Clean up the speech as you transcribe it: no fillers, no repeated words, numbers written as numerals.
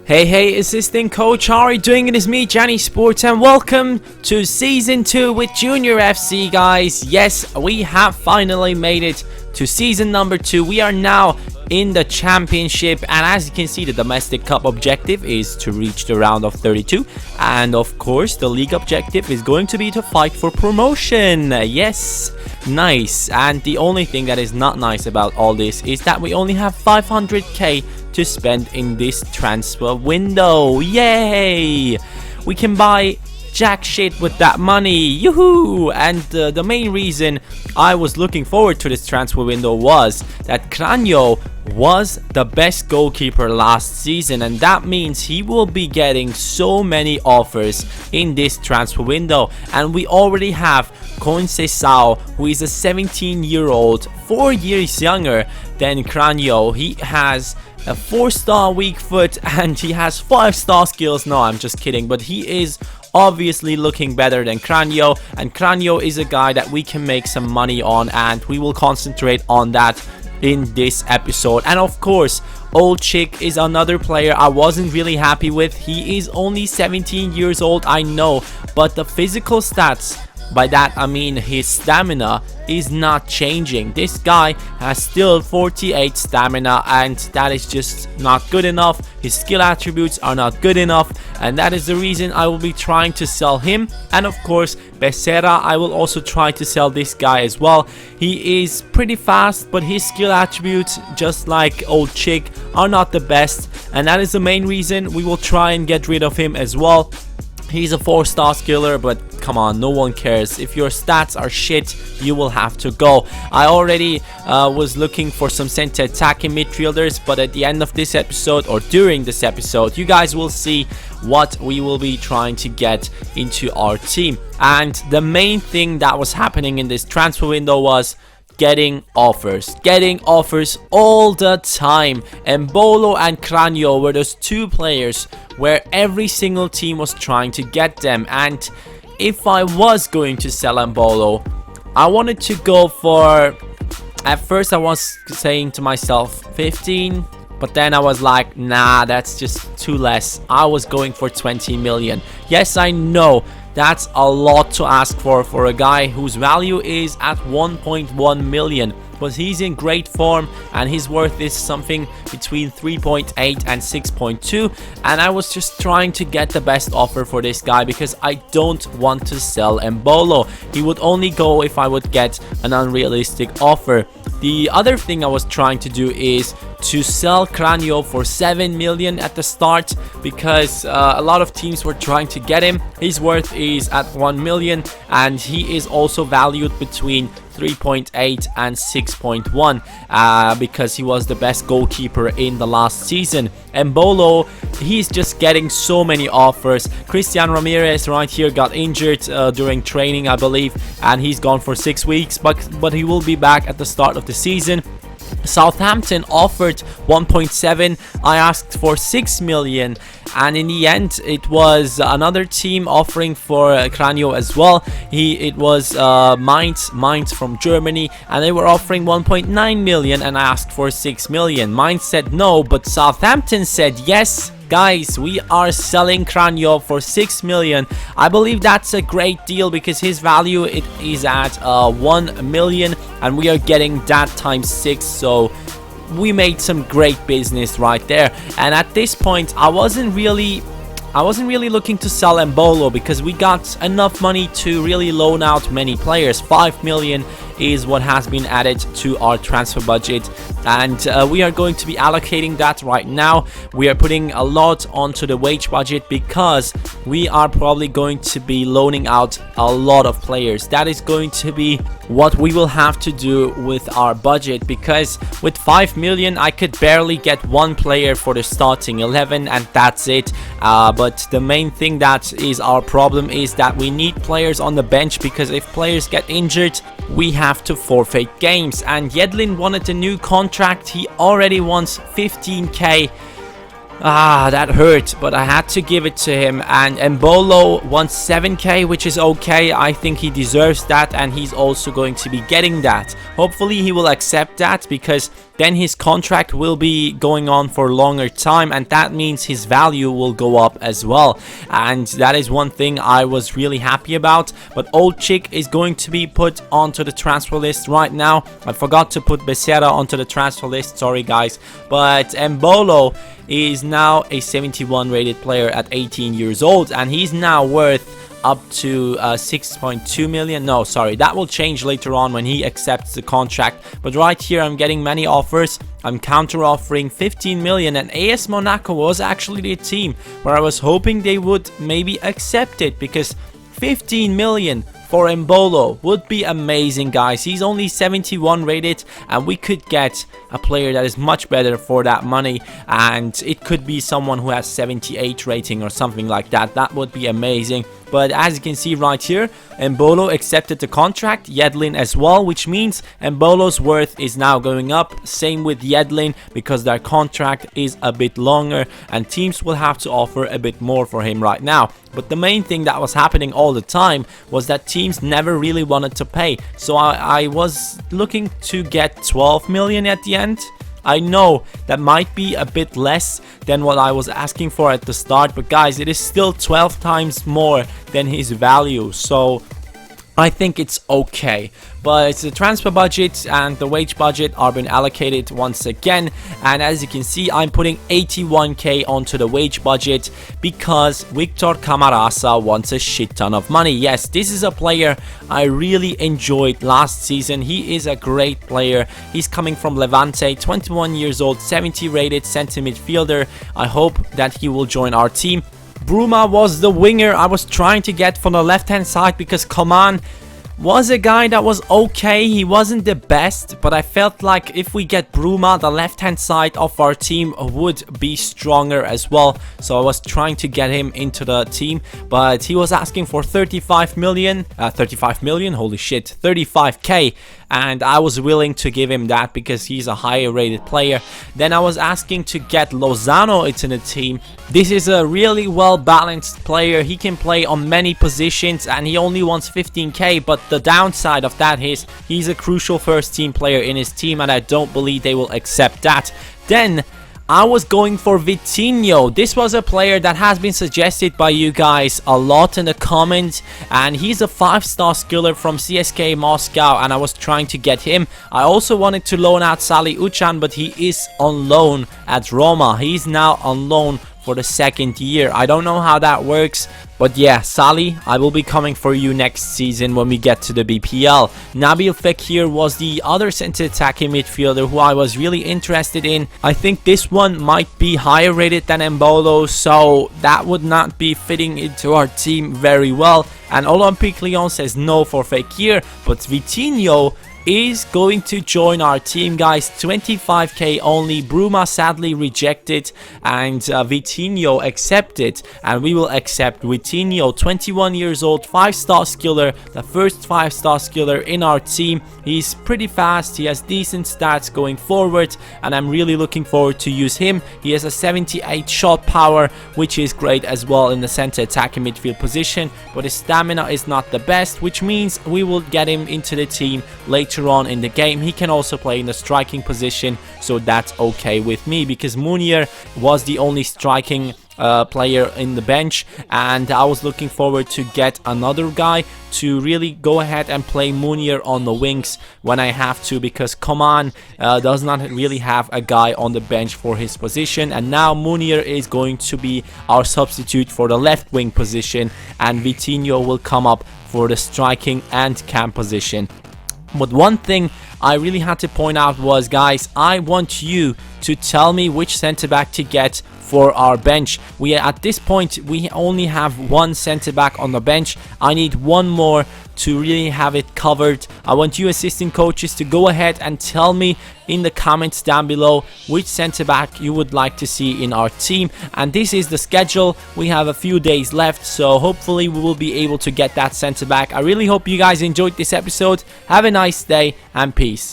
Hey, Assistant Coach, how are you doing? It is me, Johnny Sports, and welcome to Season 2 with Junior FC, guys. Yes, we have finally made it to Season number 2. We are now in the Championship, and as you can see, the Domestic Cup objective is to reach the round of 32. And of course, the League objective is going to be to fight for promotion. Yes, nice. And the only thing that is not nice about all this is that we only have 500k to spend in this transfer window. Yay! We can buy jack shit with that money. Yoo-hoo! And the main reason I was looking forward to this transfer window was that Kranjo was the best goalkeeper last season, and that means he will be getting so many offers in this transfer window. And we already have Conceição, who is a 17-year-old, 4 years younger than Kranjo. He has a 4-star weak foot and he has 5-star skills. No, I'm just kidding, but he is obviously looking better than Kranjo, and Kranjo is a guy that we can make some money on, and we will concentrate on that in this episode. And of course, Old Chick is another player I wasn't really happy with. He is only 17 years old, I know, but the physical stats, by that I mean his stamina, is not changing. This guy has still 48 stamina, and that is just not good enough. His skill attributes are not good enough, and that is the reason I will be trying to sell him. And of course, Becerra, I will also try to sell this guy as well. He is pretty fast, but his skill attributes, just like Old Chick, are not the best, and that is the main reason we will try and get rid of him as well. He's a 4-star skiller, but come on, no one cares. If your stats are shit, you will have to go. I already was looking for some center attacking midfielders, but at the end of this episode, or during this episode, you guys will see what we will be trying to get into our team. And the main thing that was happening in this transfer window was getting offers all the time. Embolo and Kranjo were those two players where every single team was trying to get them. And if I was going to sell Embolo, I wanted to go for, at first I was saying to myself 15, but then I was like, nah, that's just too less. I was going for 20 million. Yes, I know that's a lot to ask for a guy whose value is at 1.1 million. But he's in great form, and his worth is something between 3.8 and 6.2. And I was just trying to get the best offer for this guy because I don't want to sell Embolo. He would only go if I would get an unrealistic offer. The other thing I was trying to do is to sell Kranjo for 7 million at the start, because a lot of teams were trying to get him. His worth is at 1 million, and he is also valued between 3.8 and 6.1 because he was the best goalkeeper in the last season. Embolo, he's just getting so many offers. Christian Ramirez right here got injured during training, I believe, and he's gone for 6 weeks, but he will be back at the start of the season. Southampton offered 1.7. I asked for 6 million, and in the end it was another team offering for Kranjo as well. It was Mainz from Germany, and they were offering 1.9 million, and I asked for 6 million. Mainz said no, but Southampton said yes. Guys, we are selling Kranjo for 6 million. I believe that's a great deal because his value is at 1 million, and we are getting that times 6. So we made some great business right there. And at this point, I wasn't really looking to sell Embolo because we got enough money to really loan out many players. 5 million is what has been added to our transfer budget, and we are going to be allocating that right now. We are putting a lot onto the wage budget because we are probably going to be loaning out a lot of players. That is going to be what we will have to do with our budget, because with 5 million I could barely get one player for the starting 11, and that's it. But the main thing that is our problem is that we need players on the bench, because if players get injured, we have to forfeit games. And Yedlin wanted a new contract. He already wants 15k. That hurt, but I had to give it to him. And Embolo wants 7k, which is okay. I think he deserves that, and he's also going to be getting that. Hopefully he will accept that, because then his contract will be going on for a longer time, and that means his value will go up as well. And that is one thing I was really happy about. But Old Chick is going to be put onto the transfer list right now. I forgot to put Becerra onto the transfer list, sorry guys. But Mbolo is now a 71 rated player at 18 years old, and he's now worth up to 6.2 million. No, sorry, that will change later on when he accepts the contract. But right here I'm getting many offers. I'm counter offering 15 million, and AS Monaco was actually the team where I was hoping they would maybe accept it, because 15 million for Mbolo would be amazing, guys. He's only 71 rated, and we could get a player that is much better for that money, and it could be someone who has 78 rating or something like that. That would be amazing. But as you can see right here, Mbolo accepted the contract, Yedlin as well, which means Mbolo's worth is now going up. Same with Yedlin, because their contract is a bit longer and teams will have to offer a bit more for him right now. But the main thing that was happening all the time was that teams never really wanted to pay. So I was looking to get 12 million at the end. I know that might be a bit less than what I was asking for at the start, but guys, it is still 12 times more than his value, so I think it's okay. But the transfer budget and the wage budget are being allocated once again, and as you can see, I'm putting 81k onto the wage budget because Victor Camarasa wants a shit ton of money. Yes, this is a player I really enjoyed last season. He is a great player. He's coming from Levante, 21 years old, 70 rated center midfielder. I hope that he will join our team. Bruma was the winger I was trying to get from the left hand side, because Coman was a guy that was okay. He wasn't the best, but I felt like if we get Bruma, the left hand side of our team would be stronger as well. So I was trying to get him into the team, but he was asking for 35 million, holy shit, 35k, and I was willing to give him that because he's a higher rated player. Then I was asking to get Lozano into the team. This is a really well balanced player. He can play on many positions and he only wants 15k, but the downside of that is he's a crucial first team player in his team, and I don't believe they will accept that. Then I was going for Vitinho. This was a player that has been suggested by you guys a lot in the comments, and he's a 5-star skiller from CSKA Moscow, and I was trying to get him. I also wanted to loan out Salih Uchan, but he is on loan at Roma. He's now on loan for the second year. I don't know how that works, but yeah, Salih, I will be coming for you next season when we get to the BPL. Nabil Fekir was the other center attacking midfielder who I was really interested in. I think this one might be higher rated than Mbolo, so that would not be fitting into our team very well. And Olympique Lyon says no for Fekir, but Vitinho is going to join our team, guys. 25k only. Bruma sadly rejected, and Vitinho accepted, and we will accept Vitinho. 21 years old, 5-star skiller, the first 5-star skiller in our team. He's pretty fast, he has decent stats going forward, and I'm really looking forward to use him. He has a 78 shot power, which is great as well in the center attacking midfield position, but his stamina is not the best, which means we will get him into the team later on in the game. He can also play in the striking position, so that's okay with me, because Munir was the only striking player in the bench, and I was looking forward to get another guy to really go ahead and play Munir on the wings when I have to, because Coman does not really have a guy on the bench for his position, and now Munir is going to be our substitute for the left wing position, and Vitinho will come up for the striking and cam position. But one thing I really had to point out was, guys, I want you to tell me which centre back to get for our bench. We at this point we only have one centre back on the bench. I need one more to really have it covered. I want you assistant coaches to go ahead and tell me in the comments down below which centre back you would like to see in our team. And this is the schedule. We have a few days left, so hopefully we will be able to get that centre back. I really hope you guys enjoyed this episode. Have a nice day and peace.